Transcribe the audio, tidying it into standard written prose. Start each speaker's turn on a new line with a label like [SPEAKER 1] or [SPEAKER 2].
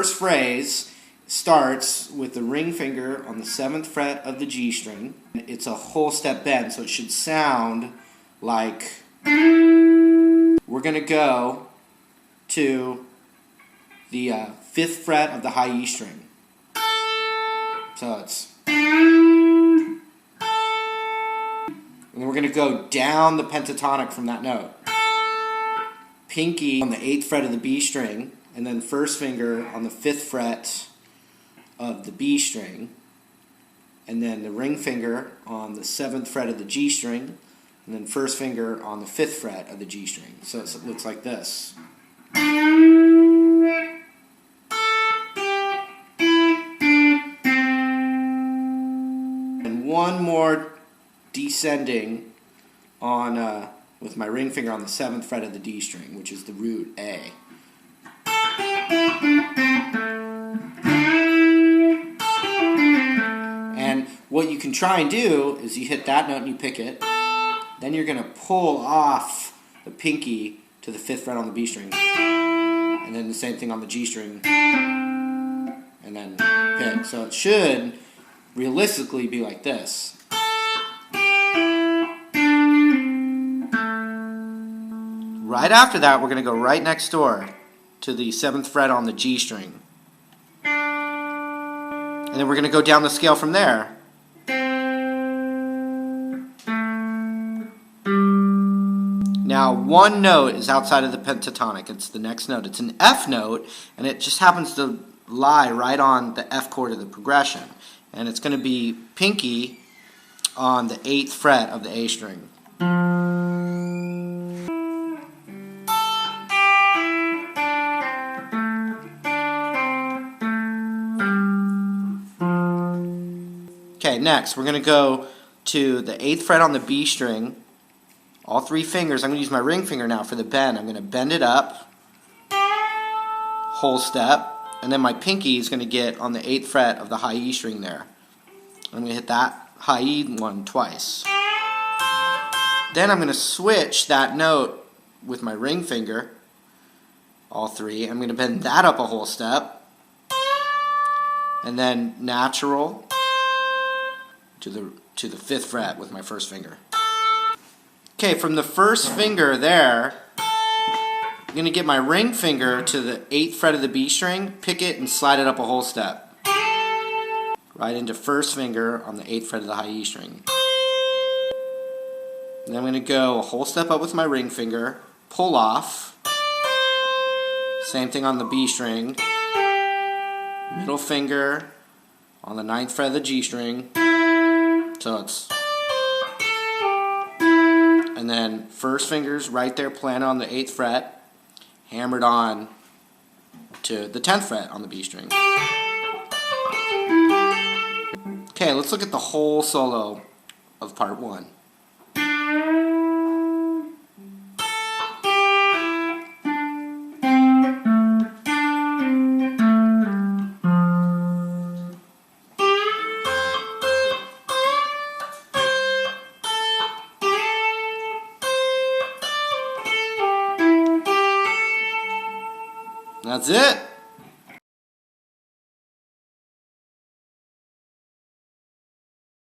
[SPEAKER 1] first phrase starts with the ring finger on the 7th fret of the G string. It's a whole step bend, so it should sound like we're going to go to the 5th fret of the high E string. So it's... And then we're going to go down the pentatonic from that note. Pinky on the 8th fret of the B string, and then first finger on the 5th fret of the B string, and then the ring finger on the 7th fret of the G string, and then first finger on the 5th fret of the G string. So it looks like this. And one more descending on with my ring finger on the 7th fret of the D string, which is the root A. And what you can try and do is you hit that note and you pick it. Then you're going to pull off the pinky to the 5th fret on the B string. And then the same thing on the G string. And then pick. So it should realistically be like this. Right after that, we're going to go right next door to the 7th fret on the G string. And then we're going to go down the scale from there. Now, one note is outside of the pentatonic. It's the next note. It's an F note, and it just happens to lie right on the F chord of the progression. And it's going to be pinky on the 8th fret of the A string. Okay, next we're going to go to the 8th fret on the B string. All 3 fingers. I'm going to use my ring finger now for the bend. I'm going to bend it up, whole step, and then my pinky is going to get on the 8th fret of the high E string there. I'm going to hit that high E one twice. Then I'm going to switch that note with my ring finger, all 3. I'm going to bend that up a whole step, and then natural to the 5th fret with my first finger. Okay, from the first finger there, I'm going to get my ring finger to the 8th fret of the B string, pick it, and slide it up a whole step. Right into first finger on the 8th fret of the high E string. And then I'm going to go a whole step up with my ring finger, pull off. Same thing on the B string. Middle finger on the 9th fret of the G string. So it's... And then first finger's right there planted on the 8th fret, hammered on to the 10th fret on the B string. Okay, let's look at the whole solo of part 1. That's it.